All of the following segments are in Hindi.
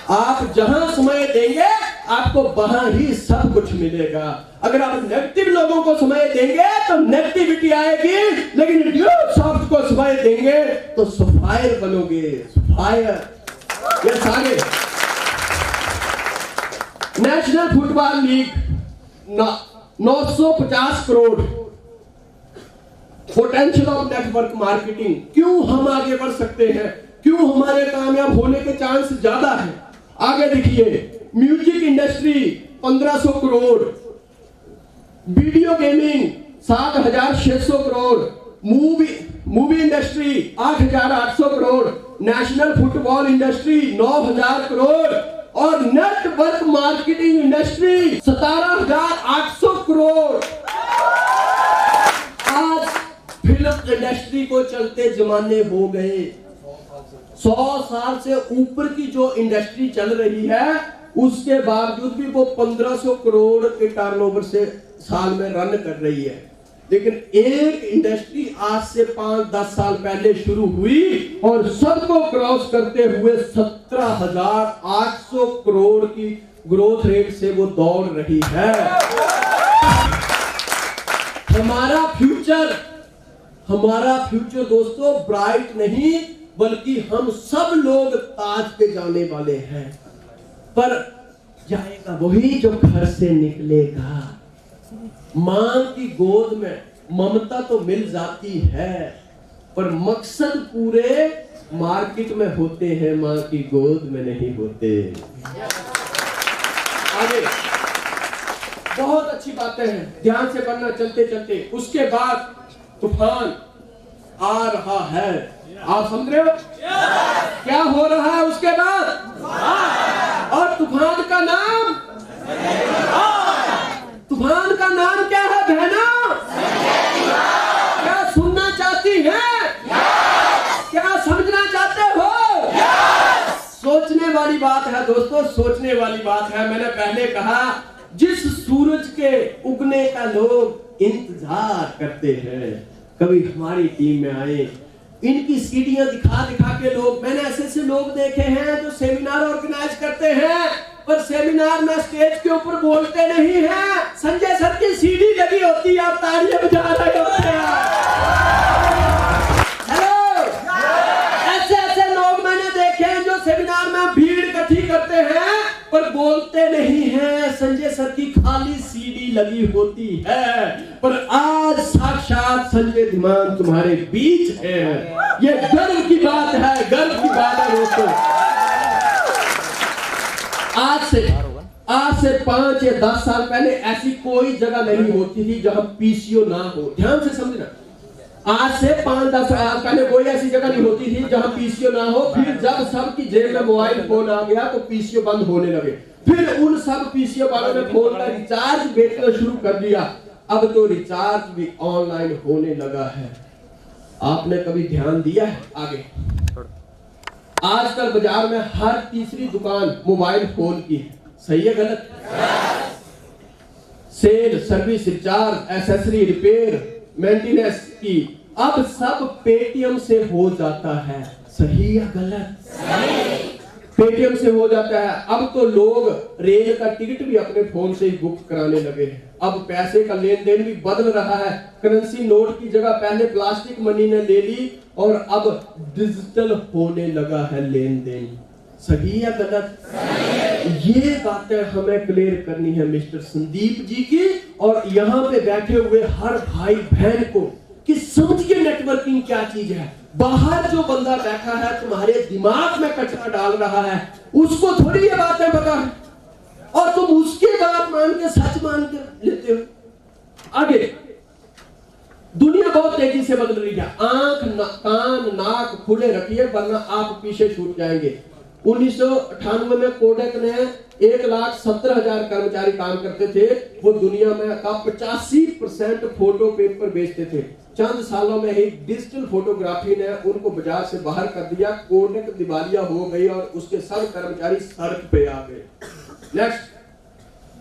आप जहां समय देंगे आपको वहां ही सब कुछ मिलेगा। अगर आप नेगेटिव लोगों को समय देंगे तो नेगेटिविटी आएगी, लेकिन ड्यूसॉफ्ट को समय देंगे तो सफायर बनोगे। सफायर। यस, आगे। National football league 950 crore potential of network marketing. क्यों हम आगे बढ़ सकते हैं, क्यों हमारे कामयाब होने के चांस ज्यादा है। आगे देखिए, music industry 1500 crore, video gaming 7600 crore, movie industry 8800 crore, national football industry 9000 crore और नेटवर्क मार्केटिंग इंडस्ट्री 17800 करोड़। आज फिल्म इंडस्ट्री को चलते जमाने हो गए। 100 साल से ऊपर की जो इंडस्ट्री चल रही है उसके बावजूद भी वो 1500 करोड़ के टर्नओवर से साल में रन कर रही है। लेकिन एक इंडस्ट्री आज से 5-10 साल पहले शुरू हुई और सबको क्रॉस करते हुए 17,800 करोड़ की ग्रोथ रेट से वो दौड़ रही है। हमारा फ्यूचर दोस्तों ब्राइट नहीं, बल्कि हम सब लोग ताज पे जाने वाले हैं। पर जाएगा वही जो घर से निकलेगा। मां की गोद में ममता तो मिल जाती है, पर मकसद पूरे मार्केट में होते हैं, मां की गोद में नहीं होते। आगे बहुत अच्छी बातें हैं, ध्यान से पढ़ना चलते चलते। उसके बाद तूफान आ रहा है। आप समझ रहे हो क्या हो रहा है उसके बाद? और तूफान का नाम क्या है बहनों? क्या सुनना चाहती हैं? क्या समझना चाहते हो? सोचने वाली बात है दोस्तों, सोचने वाली बात है। मैंने पहले कहा जिस सूरज के उगने का लोग इंतजार करते हैं, कभी हमारी टीम में आए। इनकी सीढ़ियां दिखा दिखा के लोग, मैंने ऐसे लोग देखे हैं जो सेमिनार ऑर्गेनाइज करते हैं, पर सेमिनार में स्टेज के ऊपर बोलते नहीं हैं। संजय सर की सीढ़ी लगी होती है, आप तालियां बजा रहे होते हैं। हेलो, ऐसे लोग मैंने देखे हैं जो सेमिनार में भीड़ इकट्ठी करते हैं पर बोलते नहीं हैं। संजय सर की खाली सीढ़ी लगी होती है, पर आज साक्षात संजय धीमान तुम्हारे बीच है। ये गर्व की बात है, गर्व की बात है दोस्तों। आज से 5 या 10 साल पहले ऐसी कोई जगह नहीं होती थी जहां पीसीओ ना हो। ध्यान से समझना, आज से 5-10 साल पहले कोई ऐसी जगह नहीं होती थी जहां पीसीओ ना हो। फिर जब सबकी जेब में मोबाइल फोन आ गया तो पीसीओ बंद होने लगे। फिर उन सब पीसीओ वालों ने फोन का रिचार्ज बेचना शुरू कर दिया। अब तो रिचार्ज भी ऑनलाइन होने लगा है। आपने कभी ध्यान दिया है? आगे आजकल बाजार में हर तीसरी दुकान मोबाइल फोन की है। सही है गलत? Sale, service, recharge, accessory, repair, maintenance की अब सब पेटीएम से हो जाता है। सही या गलत? पेटीएम से हो जाता है। अब तो लोग रेल का टिकट भी अपने फोन से ही बुक कराने लगे हैं। अब पैसे का लेन देन भी बदल रहा है। करेंसी नोट की जगह पहले प्लास्टिक मनी ने ले ली और अब डिजिटल होने लगा है लेन देन। सही या गलत? ये बातें हमें क्लियर करनी है मिस्टर संदीप जी की और यहाँ पे बैठे हुए हर भाई बहन को कि समझिए नेटवर्किंग क्या चीज है। बाहर जो बंदा बैठा है तुम्हारे दिमाग में कचरा डाल रहा है, उसको थोड़ी ये बातें पता है और तुम उसकी बात मान के सच मान के लेते हो। आगे दुनिया बहुत तेजी से बदल रही है। कान नाक खुले रखिए वरना आप पीछे छूट जाएंगे। 1998 में कोडेक ने 1,70,000 कर्मचारी काम करते थे। वो दुनिया में का 85% फोटो पेपर बेचते थे। चंद सालों में ही डिजिटल फोटोग्राफी ने उनको बाजार से बाहर कर दिया। कोडेक दिवालिया हो गई और उसके सब कर्मचारी सड़क पे आ गए। नेक्स्ट,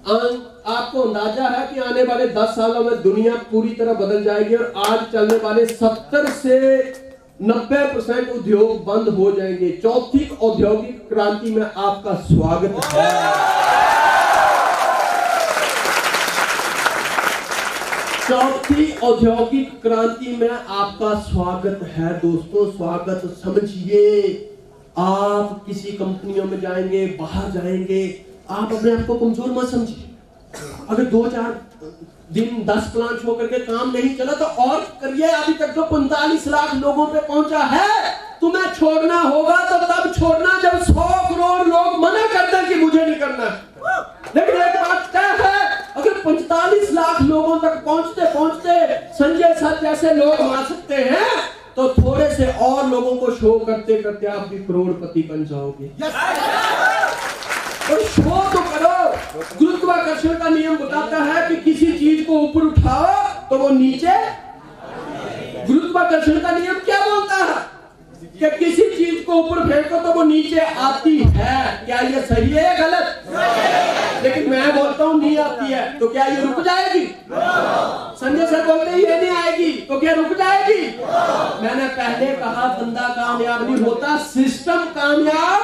आपको अंदाजा है कि आने वाले 10 सालों में दुनिया पूरी तरह बदल जाएगी और आज चलने वाले 70 से 90% उद्योग बंद हो जाएंगे। चौथी औद्योगिक क्रांति में आपका स्वागत है। चौथी औद्योगिक क्रांति में आपका स्वागत है दोस्तों, स्वागत समझिए। आप किसी कंपनियों में जाएंगे, बाहर जाएंगे, आप अपने आप को कमजोर मत समझिए। अगर 2-4 दिन 10 प्लांट हो करके काम नहीं चला तो और करिए। अभी तक तो 45 लाख लोगों पे पहुंचा है। तुम्हें छोड़ना होगा तो तब छोड़ना जब 100 करोड़ लोग मना कर दें कि मुझे नहीं करना। लेकिन एक बात तय है, अगर 45 लाख लोगों तक पहुंचते पहुंचते संजय सर जैसे लोग आ सकते हैं तो थोड़े से और लोगों को शो करते करते आप भी करोड़पति बन जाओगे। और शो तो करो। गुरुत्वाकर्षण का नियम बताता है कि किसी चीज को ऊपर उठाओ तो वो नीचे। गुरुत्वाकर्षण का नियम क्या बोलता है कि किसी चीज को ऊपर फेंको तो वो नीचे आती है। क्या ये सही है या गलत? लेकिन मैं बोलता हूं नहीं आती है, तो क्या ये रुक जाएगी? संजय सर बोलते हैं ये नहीं आएगी, तो क्या रुक जाएगी? मैंने पहले कहा बंदा कामयाब नहीं होता, सिस्टम कामयाब।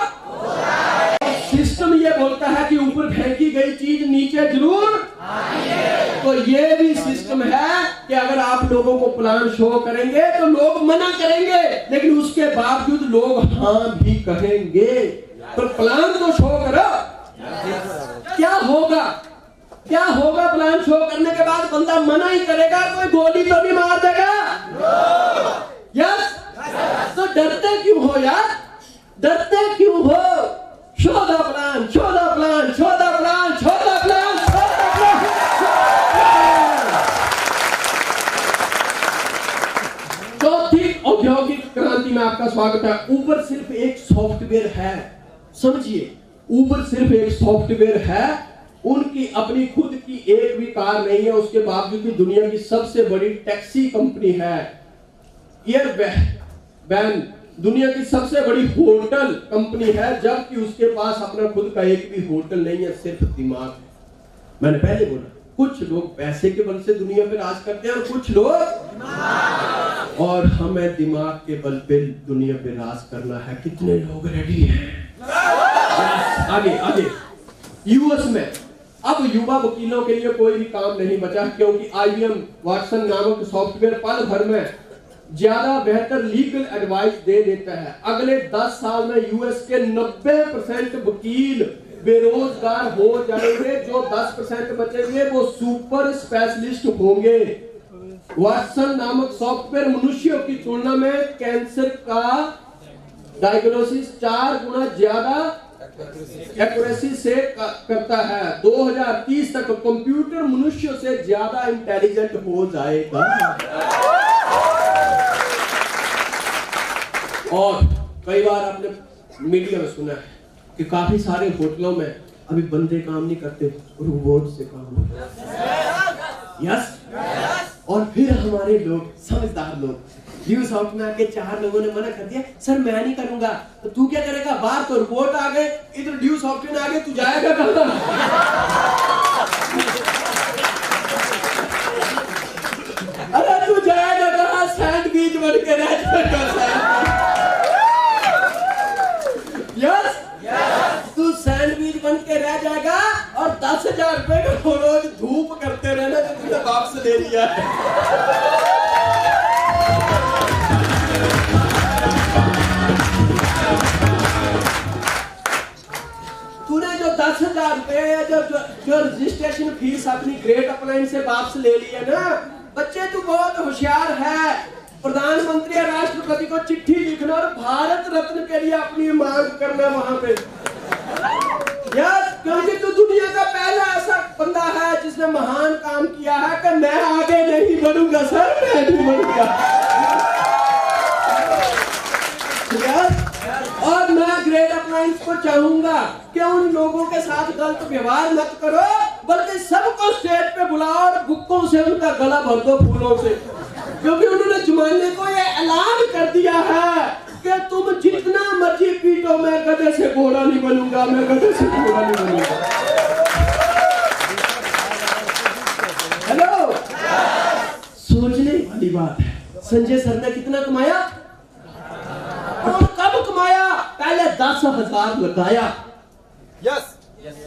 सिस्टम ये बोलता है कि ऊपर फेंकी गई चीज नीचे जरूर। तो ये भी सिस्टम है कि अगर आप लोगों को प्लान शो करेंगे तो लोग मना करेंगे, लेकिन उसके बावजूद लोग हाँ भी कहेंगे। तो प्लान तो शो करो। क्या होगा? क्या होगा प्लान शो करने के बाद? बंदा मना ही करेगा, कोई गोली तो नहीं मार देगा। यस। तो डरते क्यों हो यार? डरते क्यों हो? Show the plan, show the plan, show the plan, show the plan, show the plan. चौथी औद्योगिक क्रांति में आपका स्वागत है। ऊबर सिर्फ एक सॉफ्टवेयर है, समझिए। ऊबर सिर्फ एक सॉफ्टवेयर है। उनकी अपनी खुद की एक भी कार नहीं है, उसके बावजूद भी दुनिया की सबसे बड़ी टैक्सी कंपनी है। एयरबैन दुनिया की सबसे बड़ी होटल कंपनी है, जबकि उसके पास अपना खुद का एक भी होटल नहीं है, सिर्फ दिमाग है। मैंने पहले बोला कुछ लोग पैसे के बल से दुनिया पे राज करते हैं और कुछ लोग, और हमें दिमाग के बल पे दुनिया पे राज करना है। कितने लोग रेडी हैं? आगे आगे। यूएस में अब युवा वकीलों के लिए कोई भी काम नहीं बचा, क्योंकि IBM वाटसन नामक सॉफ्टवेयर पल भर में ज्यादा बेहतर लीगल एडवाइस दे देता है। अगले 10 साल में यूएस के 90% वकील बेरोजगार हो जाएंगे। जो 10% बचेंगे वो सुपर स्पेशलिस्ट होंगे। वाटसन नामक सॉफ्टवेयर मनुष्यों की तुलना में कैंसर का डायग्नोसिस 4 गुना ज्यादा एक्यूरेसी से करता है। 2030 तक कंप्यूटर मनुष्यों से ज्यादा इंटेलिजेंट हो जाएगा। और कई बार आपने मीडिया में सुना है कि काफी सारे होटलों में अभी बंदे काम नहीं करते, रोबोट से काम होता है। यस। और फिर हमारे लोग, समझदार लोग, ड्यू सॉफ्ट में आके 4 लोगों ने मना कर दिया, सर मैं नहीं करूंगा। तो तू क्या करेगा? बाहर तो रोबोट आ गए, इधर ड्यू सॉफ्ट में आ गए, तू जाएगा कहां? अरे तू जाएगा कहां? सैंडविच बन के रह जाएगा। यस। तू सैंडविच बन के रह जाएगा और 10,000 रुपए का रोज धूप करते रहना जो तुमने बाप से ले लिया है। तूने जो 10,000 रुपए जो रजिस्ट्रेशन फीस अपनी ग्रेट अप्लायंस से बाप से ले लिया ना, बच्चे तू बहुत होशियार है। प्रधानमंत्री या राष्ट्रपति को चिट्ठी लिखना और भारत रत्न के लिए अपनी मांग करना वहां पे। यार क्योंकि तू दुनिया का पहला ऐसा बंदा है जिसने महान काम किया है कि मैं आगे नहीं बढ़ूंगा सर, मैं नहीं बढ़ूंगा। और मैं ग्रेट अप्लायंस को चाहूंगा कि उन लोगों के साथ गलत व्यवहार मत करो, बल्कि सबको स्टेज पे बुलाओ और बुक्कों से उनका गला भर दो फूलों से। क्योंकि उन्होंने जमाने को ये ऐलान कर दिया है कि तुम जितना मर्जी पीटो, मैं गधे से घोड़ा नहीं बनूंगा, मैं गधे से घोड़ा नहीं बनूंगा। हेलो, सोचने वाली बात है। संजय सर ने कितना कमाया? 10,000 लगाया।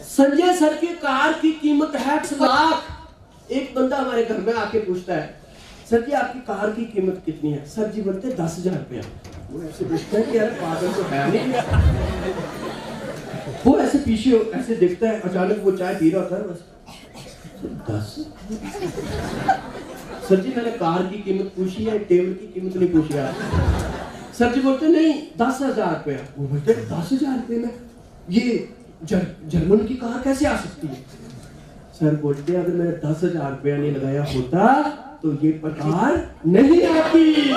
संजय सर की कार की कीमत है 1 लाख। एक बंदा हमारे घर में आके पूछता है, सर जी आपकी कार की कीमत कितनी है? सर जी बोलते 10,000 रुपया। वो ऐसे पूछता है कि यार पागल तो है नहीं। वो ऐसे पीछे ऐसे देखता है, अचानक वो चाय पी रहा होता है, बस 10। सर जी मैंने कार की कीमत पूछी है, टेबल की कीमत नहीं पूछी आप। सर जी बोलते नहीं 10,000 रुपया। वो बोलते 10,000 रुपये में ये जर्मन की कार कैसे आ सकती है? सर बोलते अगर मैंने 10,000 रुपया नहीं लगाया होता तो ये कार नहीं आती।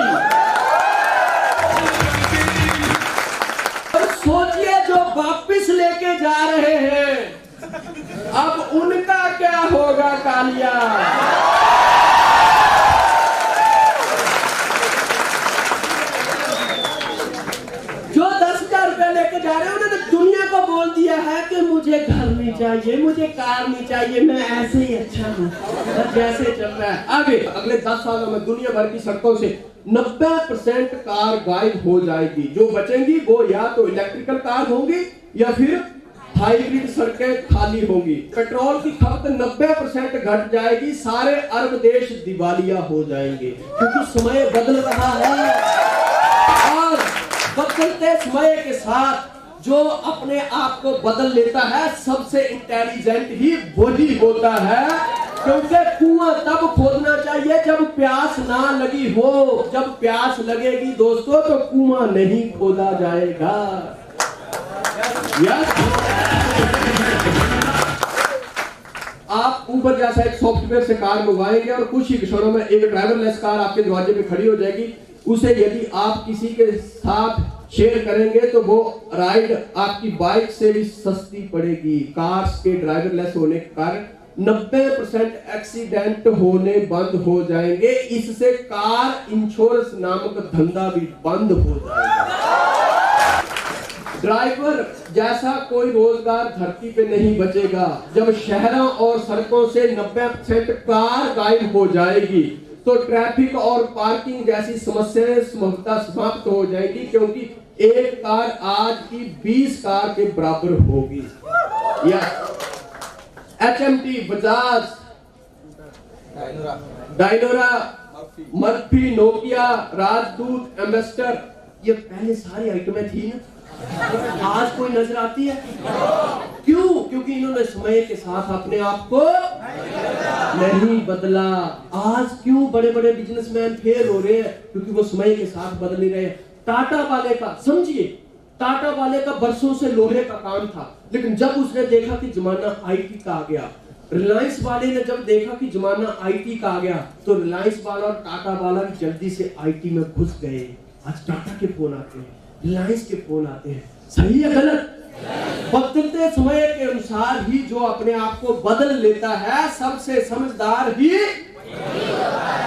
और सोचिए जो वापिस लेके जा रहे हैं अब उनका क्या होगा कालिया। जो 10,000 रुपया लेके जा रहे हैं उन्होंने दुनिया को बोल दिया है कि मुझे घर नहीं चाहिए, मुझे कार नहीं चाहिए, मैं ऐसे ही अच्छा हूँ जैसे चल रहा है। आगे अगले 10 सालों में दुनिया भर की सड़कों से 90% कार गायब हो जाएगी। जो बचेंगी वो या तो इलेक्ट्रिकल कार होंगी या फिर हाइब्रिड सड़कें खाली होंगी। पेट्रोल की खपत 90% घट जाएगी। सारे अरब देश दिवालिया हो जाएंगे क्योंकि समय बदल रहा है। और बदलते समय के साथ जो अपने आप को बदल लेता है सबसे इंटेलिजेंट ही वही होता है। क्योंकि कुआं तब खोदना चाहिए जब प्यास ना लगी हो। जब प्यास लगेगी दोस्तों तो कुआं नहीं खोदा जाएगा। आप ऊबर जैसा एक सॉफ्टवेयर से कार मंगवाएंगे और कुछ ही क्षणों में एक ड्राइवरलेस कार आपके दरवाजे पे खड़ी हो जाएगी। उसे यदि आप किसी के साथ शेयर करेंगे तो वो राइड आपकी बाइक से भी सस्ती पड़ेगी। कार्स के ड्राइवरलेस होने के कारण 90% एक्सीडेंट होने बंद हो जाएंगे। इससे कार इंश्योरेंस नामक धंधा भी बंद हो जाएगा। ड्राइवर जैसा कोई रोजगार धरती पे नहीं बचेगा। जब शहरों और सड़कों से 90% कार गायब हो जाएगी तो ट्रैफिक और पार्किंग जैसी समस्याएं समाप्त हो जाएगी क्योंकि एक कार आज की 20 कार के बराबर होगी। HMT, Bajaj, Dyanora, Murphy, Nokia, राजदूत, एम्बेसडर, ये पहले सारी आइटमें थी ना, आज कोई नजर आती है? क्यों? क्योंकि इन्होंने समय के साथ अपने आप को नहीं बदला। आज क्यों बड़े बड़े बिजनेसमैन फेल हो रहे हैं? क्योंकि वो समय के साथ बदल नहीं रहे। टाटा वाले का समझिए, टाटा वाले का बरसों से लोहे का काम था, लेकिन जब उसने देखा कि जमाना आईटी का आ गया, रिलायंस वाले ने जब देखा कि जमाना आईटी का आ गया तो रिलायंस वाला और टाटा वाला भी जल्दी से आईटी में घुस गए। आज टाटा के फोन आते हैं, रिलायंस के फोन आते हैं। सही है गलत? बदलते समय के अनुसार ही जो अपने आप को बदल लेता है सबसे समझदार ही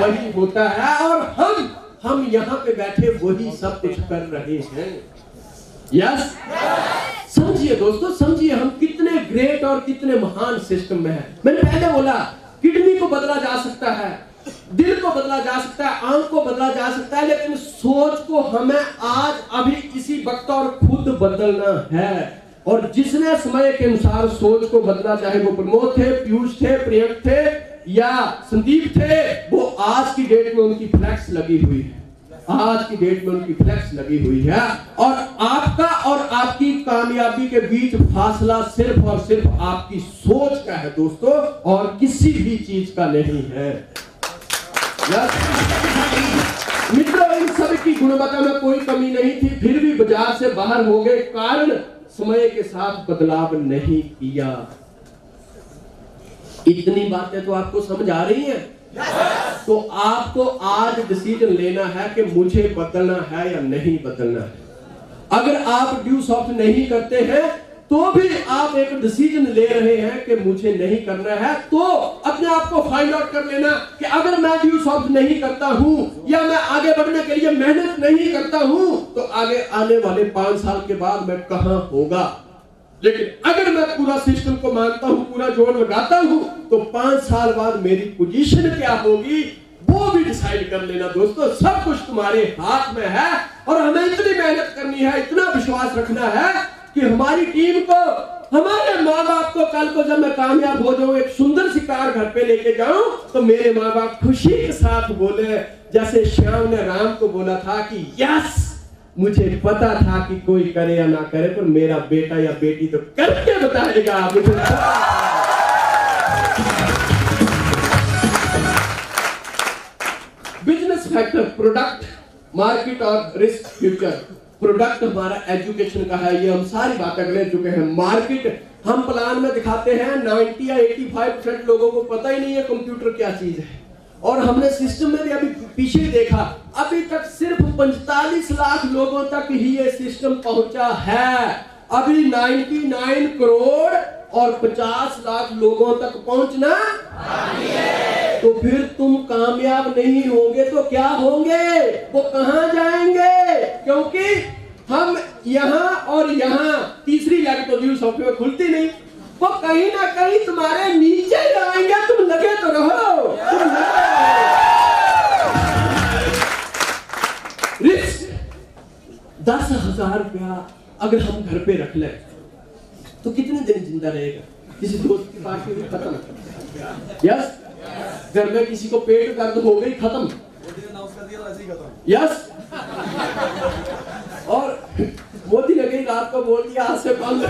वही होता है। और हम यहाँ पे बैठे वही सब कुछ कर रहे हैं। यस, समझिए दोस्तों, समझिए हम कितने ग्रेट और कितने महान सिस्टम में हैं। मैंने पहले बोला किडनी को बदला जा सकता है, दिल को बदला जा सकता है, आंख को बदला जा सकता है, लेकिन सोच को हमें आज अभी इसी वक्त और खुद बदलना है। और जिसने समय के अनुसार सोच को बदला, चाहे वो प्रमोद थे, पीयूष थे, प्रियंक थे या संदीप थे, वो आज की डेट में उनकी फ्लैक्स लगी हुई है। आज की डेट में उनकी फ्लैक्स लगी हुई है। और आपका और आपकी कामयाबी के बीच फासला सिर्फ और सिर्फ आपकी सोच का है दोस्तों, और किसी भी चीज का नहीं है। मित्रों, इन सब की गुणवत्ता में कोई कमी नहीं थी, फिर भी बाजार से बाहर हो गए, कारण समय के साथ बदलाव नहीं किया। इतनी बातें तो आपको समझ आ रही हैं? तो आपको आज डिसीजन लेना है कि मुझे बदलना है या नहीं बदलना है। अगर आप ड्यू सॉफ्ट नहीं करते हैं तो भी आप एक डिसीजन ले रहे हैं कि मुझे नहीं करना है, तो अपने आप को फाइंड आउट कर लेना कि अगर मैं ड्यू सॉफ्ट नहीं करता हूं या मैं आगे बढ़ने के लिए मेहनत नहीं करता हूं तो आगे आने वाले 5 साल के बाद मैं कहां होगा। लेकिन अगर मैं पूरा सिस्टम को मानता हूं, पूरा जोर लगाता हूं, तो 5 साल बाद मेरी पोजीशन क्या होगी वो भी डिसाइड कर लेना दोस्तों, सब कुछ तुम्हारे हाथ में है। और हमें इतनी मेहनत करनी है, इतना विश्वास रखना है कि हमारी टीम को, हमारे माँ बाप को कल को जब मैं कामयाब हो जाऊं, एक सुंदर सी कार घर पे लेके जाऊं, तो मेरे माँ बाप खुशी के साथ बोले जैसे श्याम ने राम को बोला था कि यस, मुझे पता था कि कोई करे या ना करे, पर मेरा बेटा या बेटी तो करके बताएगा। मुझे बिजनेस फैक्टर, प्रोडक्ट, मार्केट और रिस्क फ्यूचर। प्रोडक्ट हमारा एजुकेशन का है, ये हम सारी बातें कर चुके हैं। मार्केट हम प्लान में दिखाते हैं, 90 या 85% लोगों को पता ही नहीं है कंप्यूटर क्या चीज है। और हमने सिस्टम में भी अभी पीछे देखा, अभी तक सिर्फ 45 लाख लोगों तक ही ये सिस्टम पहुंचा है। अभी 99 करोड़ और 50 लाख लोगों तक पहुंचना तो फिर तुम कामयाब नहीं होंगे तो क्या होंगे, वो कहां जाएंगे? क्योंकि हम यहां और यहां तीसरी लेग तो न्यू सॉफ्टवेयर खुलती नहीं, वो कहीं ना कहीं तुम्हारे नीचे ही आएंगे। तुम लगे तो रहो, तुम लगे रिस्क 10,000 रुपया अगर हम घर पे रख लें तो कितने दिन जिंदा रहेगा? किसी दोस्त की पार्टी में खत्म। यस, घर में किसी को पेट दर्द हो गई, खत्म। यस, और मोदी ने कहीं रात को बोल दिया आज से बंद,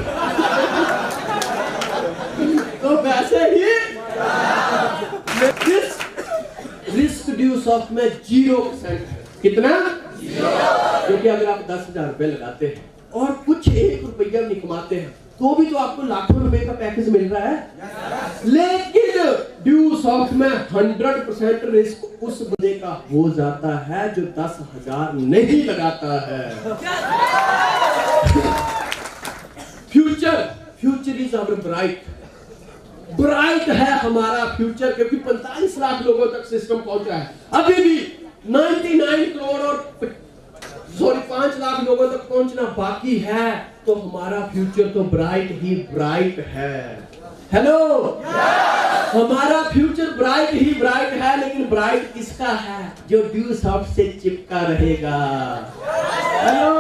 तो वैसे ही रिस्क ड्यू सॉफ्ट में 0%। कितना? क्योंकि अगर आप 10,000 रुपए लगाते हैं और कुछ 1 रुपया नहीं कमाते हैं तो भी तो आपको लाखों रुपए का पैकेज मिल रहा है। लेकिन ड्यू सॉफ्ट में 100% रिस्क उस बंदे का हो जाता है जो 10,000 नहीं लगाता है। फ्यूचर इज आवर ब्राइट है हमारा फ्यूचर, क्योंकि 45 लाख लोगों तक सिस्टम पहुंचा है। अभी भी 99 करोड़ और 5 लाख लोगों तक पहुंचना बाकी है, तो हमारा फ्यूचर तो ब्राइट ही ब्राइट है। हेलो, हमारा फ्यूचर ब्राइट ही ब्राइट है, लेकिन ब्राइट किसका है? जो ड्यू सॉफ्ट से चिपका रहेगा। हेलो,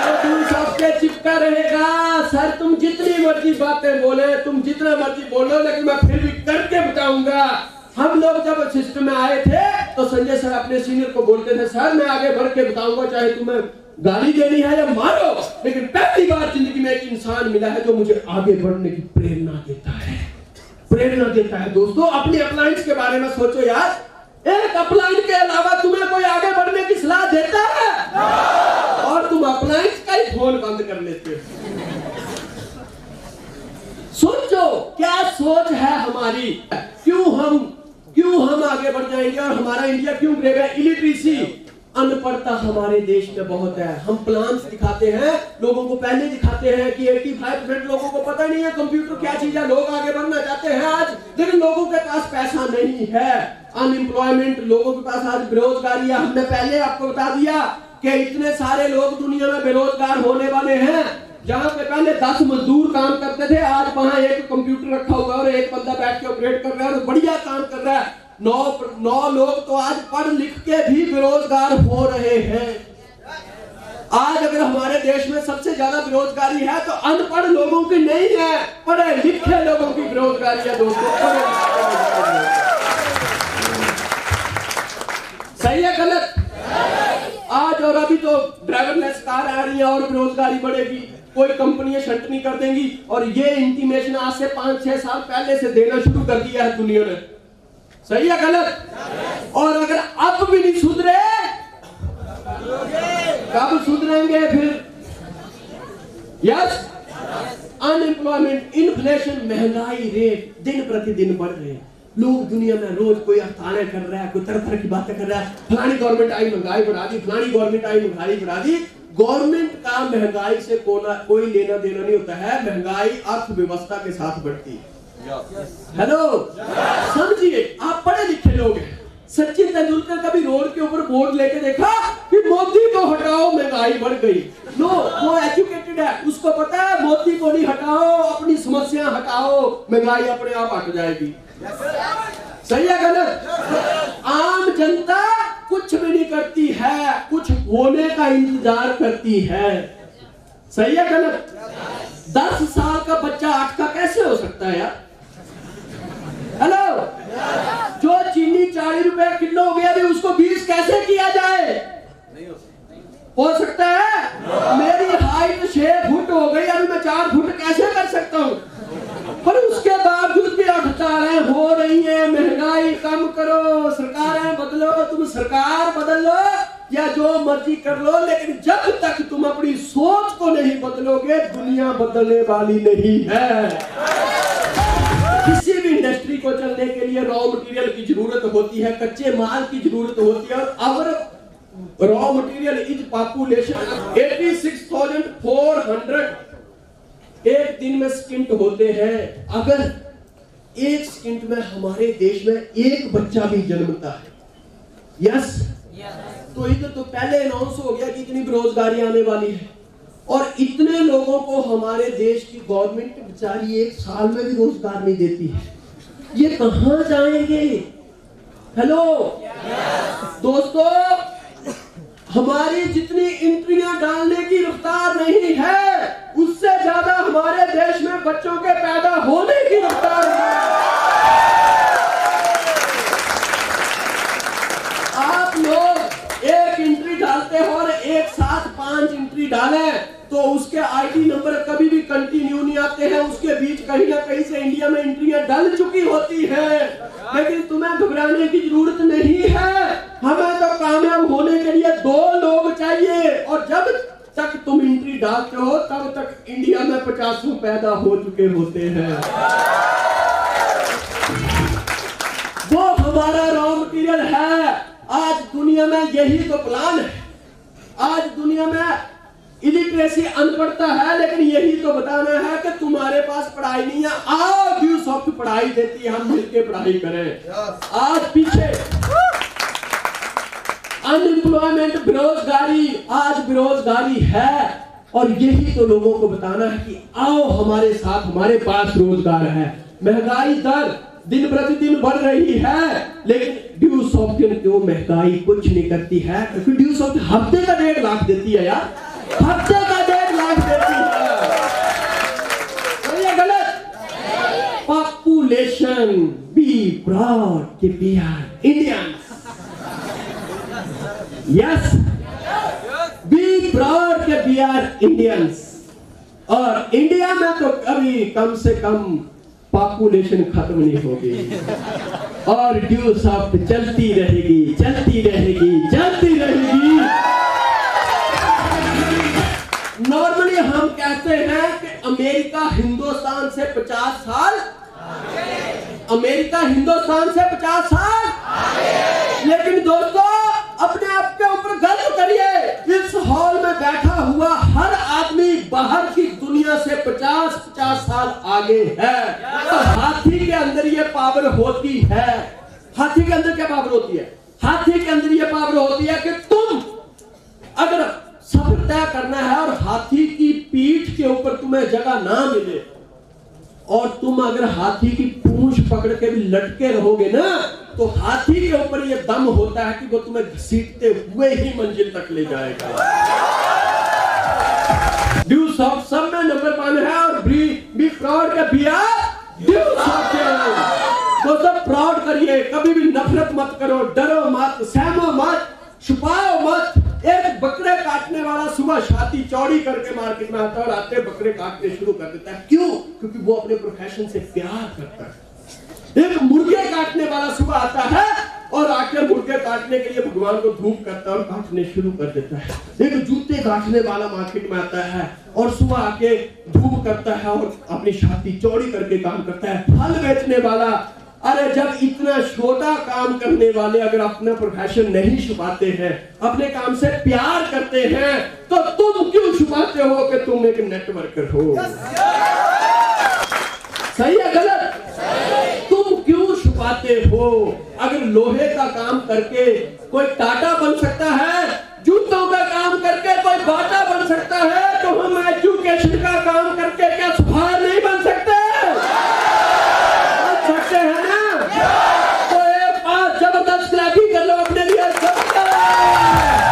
जो ड्यू सॉफ्ट से चिपका रहेगा। सर तुम जितनी मर्जी बातें बोले, तुम जितना मर्जी बोलो, लेकिन मैं फिर भी करके बताऊंगा। हम लोग जब सिस्टम में आए थे तो संजय सर अपने सीनियर को बोलते थे, सर मैं आगे बढ़ के बताऊंगा, चाहे तुम्हें गाली देनी है या मारो, लेकिन पहली बार जिंदगी में एक इंसान मिला है जो मुझे आगे बढ़ने की प्रेरणा देता है। प्रेरणा देता है। दोस्तों, अपने अपलाइंस के बारे में सोचो यार। एक अपलाइन के अलावा तुम्हें कोई आगे बढ़ने की सलाह देता है? और तुम अपलाइंस का ही फोन बंद कर लेते हो। सोचो क्या सोच है हमारी, क्यों हम आगे बढ़ जाएंगे और हमारा इंडिया क्यों गिरेगा? इलिटरेसी, अनपढ़ता हमारे देश में बहुत है। हम प्लान्स दिखाते हैं, लोगों को पहले दिखाते हैं कि 85% लोगों को पता नहीं है कंप्यूटर क्या चीज है। लोग आगे बढ़ना चाहते हैं आज, लेकिन लोगों के पास पैसा नहीं है। अनएम्प्लॉयमेंट, लोगों के पास आज बेरोजगारी है। हमने पहले आपको बता दिया कि इतने सारे लोग दुनिया में बेरोजगार होने वाले हैं। जहां पे पहले 10 मजदूर काम करते थे, आज वहां एक कंप्यूटर रखा हुआ है और एक बंदा बैठ के ऑपरेट कर रहा है और बढ़िया काम कर रहा है। 9 लोग तो आज पढ़ लिख के भी बेरोजगार हो रहे हैं। आज अगर हमारे देश में सबसे ज्यादा बेरोजगारी है तो अनपढ़ लोगों की नहीं है, पढ़े लिखे लोगों की बेरोजगारी है। दोस्तों, सही है गलत? आज और अभी तो ड्राइवरलेस कार आ रही है और बेरोजगारी बढ़ेगी। कोई कंपनियां शट नहीं कर देंगी, और ये इंटीमेशन आज से 5-6 साल पहले से देना शुरू कर दिया है दुनिया ने। सही है गलत? और अगर अब भी नहीं सुधरे, कब सुधरेंगे फिर? यस, अनएम्प्लॉयमेंट, इन्फ्लेशन, महंगाई रेट दिन प्रतिदिन बढ़ रहे हैं। लोग दुनिया में रोज कोई हड़तालें कर रहा है, कोई तरह तरह की बातें कर रहा है। फलानी गवर्नमेंट आई महंगाई बढ़ा दी, फलानी गवर्नमेंट आई महंगाई बढ़ा दी। गवर्नमेंट का महंगाई से कोई लेना देना नहीं होता है। महंगाई अर्थव्यवस्था के साथ बढ़ती है। हेलो, समझिए, आप पढ़े लिखे लोग हैं। सचिन तेंदुलकर कभी रोड के ऊपर बोर्ड लेके देखा कि मोदी को हटाओ महंगाई बढ़ गई? नो, वो एजुकेटेड है, उसको पता है मोदी को नहीं हटाओ, अपनी समस्या हटाओ, महंगाई अपने आप हट जाएगी। सही है गलत? आम जनता कुछ भी नहीं करती है, कुछ होने का इंतजार करती है। सही है गलत? 10 साल का बच्चा 8 का कैसे हो सकता है यार? हेलो, जो चीनी 40 रुपए किलो हो गया, अभी उसको 20 कैसे किया जाए? हो सकता है? मेरी हाइट 6 फुट हो गई, अभी मैं 4 फुट कैसे कर सकता हूँ? पर उसके बावजूद भी हड़तालें हो रही है। महंगाई कम करो, सरकारें बदलो, तुम सरकार बदल लो या जो मर्जी कर लो, लेकिन जब तक तुम अपनी सोच को नहीं बदलोगे, दुनिया बदलने वाली नहीं है। किसी भी इंडस्ट्री को चलने के लिए रॉ मटेरियल की जरूरत होती है, कच्चे माल की जरूरत होती है। और रॉ मटेरियल इज पॉपुलेशन 86,400 एक दिन में स्किंट होते हैं। अगर एक स्किंट में हमारे देश में एक बच्चा भी जन्मता है, यस, तो इधर तो पहले अनाउंस हो गया कि इतनी बेरोजगारी आने वाली है। और इतने लोगों को हमारे देश की गवर्नमेंट बेचारी 1 साल में भी रोजगार नहीं देती है। ये कहां जाएंगे? हेलो दोस्तों, हमारी जितनी एंट्रियां डालने की रफ्तार नहीं है, उससे ज्यादा हमारे देश में बच्चों के पैदा होने की रफ्तार है। आप लोग एक एंट्री डालते हो और एक साथ 5 एंट्री डालें तो उसके आईडी नंबर कभी भी कंटिन्यू नहीं आते हैं। उसके बीच कहीं ना कहीं से इंडिया में एंट्रियां डल चुकी होती है। लेकिन तुम्हें घबराने की जरूरत नहीं है। हमें तो कामयाब होने के लिए 2 लोग चाहिए, और जब तक तुम एंट्री डालते हो तब तक इंडिया में 50 पैदा हो चुके होते हैं। वो हमारा रॉ मटेरियल है। आज दुनिया में यही तो प्लान है। आज दुनिया में इलिटरेसी अनपढ़ता है, लेकिन यही तो बताना है कि तुम्हारे पास पढ़ाई नहीं है, आओ ड्यूसॉफ्ट पढ़ाई देती है, हम मिलके पढ़ाई करें। आज पीछे अनएम्प्लॉयमेंट, बेरोजगारी, आज बेरोजगारी है, और यही तो लोगों को बताना है कि आओ हमारे साथ, हमारे पास रोजगार है। महंगाई दर दिन प्रतिदिन बढ़ रही है, लेकिन ड्यूसॉफ्ट क्यों महंगाई कुछ नहीं करती है? क्योंकि ड्यूसॉफ्ट हफ्ते का 1.5 लाख देती है यार, हफ्ते का 1.5 लाख देती है। तो ये गलत। पॉपुलेशन, बी प्राउड कि we are Indians. Yes, be proud कि वी आर इंडियंस। और इंडिया में तो कभी कम से कम पॉपुलेशन खत्म नहीं होगी, और ड्यूसॉफ्ट चलती रहेगी, चलती रहेगी, चलती रहेगी। नॉर्मली हम कहते हैं कि अमेरिका हिंदुस्तान से 50 साल, अमेरिका हिंदुस्तान से 50 साल। लेकिन दोस्तों, अपने आप के ऊपर गर्व करिए। इस हॉल में बैठा हुआ हर आदमी बाहर की दुनिया से 50 साल आगे है। तो हाथी के अंदर ये पावर होती है। हाथी के अंदर क्या पावर होती है? हाथी के अंदर ये पावर होती है कि तुम अगर सफर तय करना है और हाथी की पीठ के ऊपर तुम्हें जगह ना मिले, और तुम अगर हाथी की पूंछ पकड़ के भी लटके रहोगे ना, तो हाथी के ऊपर यह दम होता है कि वो तुम्हें घसीटते हुए ही मंजिल तक ले जाएगा। ड्यूसॉफ्ट सब में नंबर 1 है, और बी प्राउड का बिया ड्यूसॉफ्ट। दोस्तों, प्राउड करिए, कभी भी नफरत मत करो, डरो मत, सहमो मत, छुपाओ मत। एक बकरे काटने वाला सुबह छाती चौड़ी करके मार्केट में आता है और आते बकरे काटने शुरू कर देता है। क्यों? क्योंकि वो अपने प्रोफेशन से प्यार करता है। एक मुर्गे काटने वाला सुबह आता है और आके मुर्गे काटने के लिए भगवान को धूप करता है और काटने शुरू कर देता है। एक जूते काटने वाला मार्केट में आता है और सुबह आके धूप करता है और अपनी छाती चौड़ी करके काम करता है। फल बेचने वाला, अरे जब इतना छोटा काम करने वाले अगर अपना प्रोफेशन नहीं छुपाते हैं, अपने काम से प्यार करते हैं, तो तुम क्यों छुपाते हो कि तुम एक नेटवर्कर हो? सही है गलत? तुम क्यों छुपाते हो? अगर लोहे का काम करके कोई टाटा बन सकता है, जूतों का